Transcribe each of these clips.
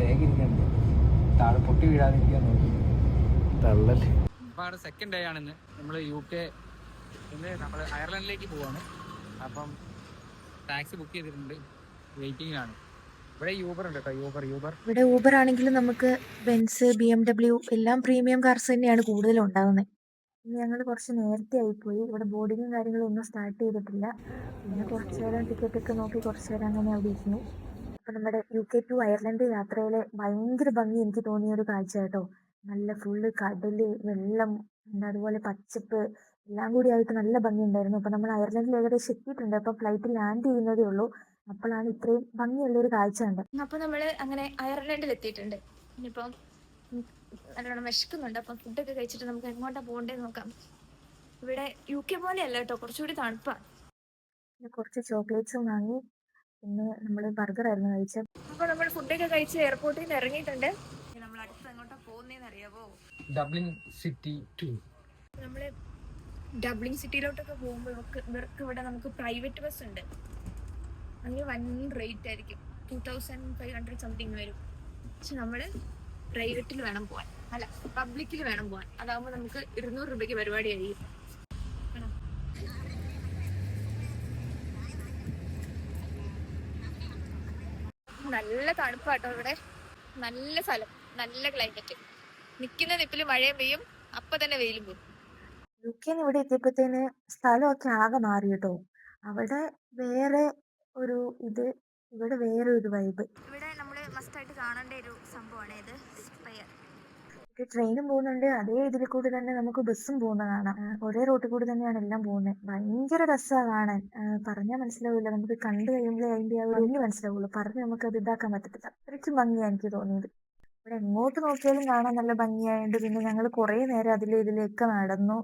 Bag ഇരിക്കുന്നുണ്ട്, താഴെ പൊട്ടി വീഴാതിരിക്കാൻ നോക്കി തള്ളല്ലേ. അപ്പോൾ സെക്കൻഡ് ഡേ ആണെന്ന്. നമ്മൾ UK നമ്മൾ അയർലൻഡിലേക്ക് പോവാണ്. അപ്പം ടാക്സി ബുക്ക് ചെയ്തിട്ടുണ്ട്, വെയിറ്റിംഗിലാണ്. ഇവിടെ യൂബർ ഉണ്ട് കേട്ടോ, യൂബർ. ഇവിടെ ഊബർ ആണെങ്കിലും നമുക്ക് ബെൻസ്, BMW എല്ലാം പ്രീമിയം കാർസ് തന്നെയാണ് കൂടുതലും ഉണ്ടാകുന്നത്. ഞങ്ങൾ കുറച്ച് നേരത്തെ ആയിപ്പോയി. ഇവിടെ ബോർഡിങ്ങും കാര്യങ്ങളും ഒന്നും സ്റ്റാർട്ട് ചെയ്തിട്ടില്ല. പിന്നെ കുറച്ച് നേരം ടിക്കറ്റൊക്കെ നോക്കി കുറച്ച് നേരം അങ്ങനെ അവിടെ ഇരുന്നു. അപ്പം നമ്മുടെ UK ടു അയർലൻഡ് യാത്രയിലെ ഭയങ്കര ഭംഗി എനിക്ക് തോന്നിയ ഒരു കാഴ്ച കേട്ടോ. നല്ല ഫുള്ള് കടല്, വെള്ളം, പിന്നെ അതുപോലെ പച്ചപ്പ് എല്ലാം കൂടി ആയിട്ട് നല്ല ഭംഗിയുണ്ടായിരുന്നു. അപ്പം നമ്മൾ അയർലൻഡിൽ ഏകദേശം എത്തിയിട്ടുണ്ട്. അപ്പം ഫ്ലൈറ്റ് ലാൻഡ് ചെയ്യുന്നതേ ഉള്ളൂ. അപ്പോഴാണ് ഇത്രയും ഭംഗിയുള്ളൊരു കാഴ്ച കണ്ടത്. അപ്പോൾ നമ്മൾ അങ്ങനെ അയർലൻഡിൽ എത്തിയിട്ടുണ്ട്. ഇനിയിപ്പം നല്ലോണം വിശക്കുന്നുണ്ട്. അപ്പം ഫുഡൊക്കെ കഴിച്ചിട്ട് നമുക്ക് എങ്ങോട്ടാ പോകേണ്ടത് നോക്കാം. ഇവിടെ UK പോലെയല്ല കേട്ടോ, കുറച്ചുകൂടി തണുപ്പാണ്. പിന്നെ കുറച്ച് ചോക്ലേറ്റ്സും വാങ്ങി. പിന്നെ നമ്മൾ ബർഗർ ആയിരുന്നു കഴിച്ചത്. അപ്പോൾ നമ്മൾ ഫുഡൊക്കെ കഴിച്ച് എയർപോർട്ടിൽ നിന്ന് ഇറങ്ങിയിട്ടുണ്ട്. നമ്മൾ അടുത്ത് എങ്ങോട്ടാ പോകുന്നതെന്ന് അറിയാവോ? Dublin city tour. നമ്മൾ ഡബ്ലിൻ സിറ്റിയിലോട്ടൊക്കെ പോകുമ്പോൾ ഇവർക്ക് ഇവിടെ നമുക്ക് പ്രൈവറ്റ് ബസ് ഉണ്ട്. അതിന് വൻ റേറ്റ് ആയിരിക്കും, 2500 സംതിങ് വരും. പക്ഷെ നമ്മൾ പ്രൈവറ്റിൽ വേണം പോകാൻ, അല്ല പബ്ലിക്കിൽ വേണം പോകാൻ. അതാകുമ്പോൾ നമുക്ക് 200 രൂപയ്ക്ക് പരിപാടി കഴിയും. നല്ല തണുപ്പാട്ടോ ഇവിടെ, നല്ല സ്ഥലം, നല്ല ക്ലൈമറ്റ്. നിൽക്കുന്ന നിപ്പിൽ മഴയും പെയ്യും, അപ്പൊ തന്നെ വെയിലും പോകും. UK ഇവിടെ എത്തിയപ്പോഴത്തേന് സ്ഥലമൊക്കെ ആകെ മാറി കേട്ടോ. അവിടെ വേറെ ഒരു ഇത്, ഇവിടെ വേറെ ഒരു വൈബ്. ഇവിടെ നമ്മൾ മസ്റ്റായിട്ട് കാണേണ്ട ഒരു സംഭവമാണ് ഇത്, സ്പെയർ. ട്രെയിനും പോകുന്നുണ്ട്, അതേ ഇതിൽ കൂടി തന്നെ നമുക്ക് ബസ്സും പോകുന്ന കാണാം. ഒരേ റൂട്ടിൽ കൂടി തന്നെയാണ് എല്ലാം പോകുന്നത്. ഭയങ്കര രസമാണ് കാണാൻ. പറഞ്ഞാൽ മനസ്സിലാവില്ല, നമുക്ക് കണ്ടു കഴിയുമ്പോഴേ അതിന്റെ ആ ഒരു ഭംഗി മനസ്സിലാവുള്ളൂ. പറഞ്ഞ് നമുക്ക് അത് ഇതാക്കാൻ പറ്റത്തില്ല. അത്രയ്ക്കും ഭംഗിയാണ് എനിക്ക് തോന്നിയത്. ഇവിടെ എങ്ങോട്ട് നോക്കിയാലും കാണാൻ നല്ല ഭംഗിയായതുകൊണ്ട് പിന്നെ ഞങ്ങൾ കുറേ നേരം ഇതിലേക്ക് നടന്നു.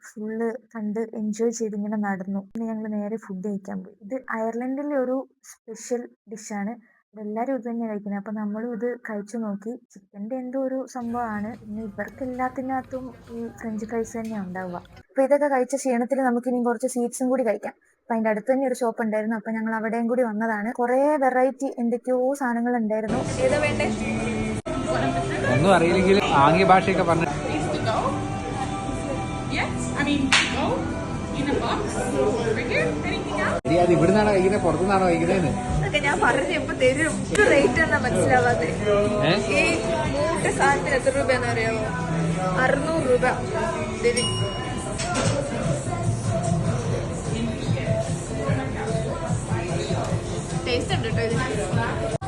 ഫുള്ള് കണ്ട് എൻജോയ് ചെയ്ത് ഇങ്ങനെ നടന്നു. പിന്നെ ഞങ്ങൾ നേരെ ഫുഡ് കഴിക്കാൻ പോയി. ഇത് അയർലൻഡിലെ ഒരു സ്പെഷ്യൽ ഡിഷാണ്. എല്ലാവരും ഇത് തന്നെ കഴിക്കുന്നത്. അപ്പം നമ്മളും ഇത് കഴിച്ചു നോക്കി. ചിക്കൻ്റെ എന്തോ ഒരു സംഭവമാണ്. പിന്നെ ഇവർക്ക് എല്ലാത്തിനകത്തും ഈ ഫ്രഞ്ച് ഫ്രൈസ് തന്നെയാണ് ഉണ്ടാവുക. അപ്പോൾ ഇതൊക്കെ കഴിച്ച ക്ഷീണത്തിൽ നമുക്കിനി കുറച്ച് സ്വീറ്റ്സും കൂടി കഴിക്കാം. അപ്പം അതിൻ്റെ അടുത്ത് തന്നെ ഒരു ഷോപ്പ് ഉണ്ടായിരുന്നു. അപ്പം ഞങ്ങൾ അവിടെയും കൂടി വന്നതാണ്. കുറേ വെറൈറ്റി എന്തൊക്കെയോ സാധനങ്ങൾ ഉണ്ടായിരുന്നു. ഏതാ വേണ്ടേ? ഒന്നും അറിയില്ലെങ്കിൽ ആംഗ്യ ഭാഷയൊക്കെ പറഞ്ഞു. അത് ഇവിടുന്നാണോ കഴിക്കുന്നത്, പുറത്തുനിന്നാണോ കഴിക്കുന്നതെന്ന് ഞാൻ പറഞ്ഞു എപ്പോ തരും. റേറ്റ് എന്നാ മനസ്സിലാവാതെ. ഈ മൂട്ട സാധനത്തിന് എത്ര രൂപയെന്ന് അറിയാമോ? 600 രൂപ. ടേസ്റ്റ് ഉണ്ട് കേട്ടോ ഇതിന്.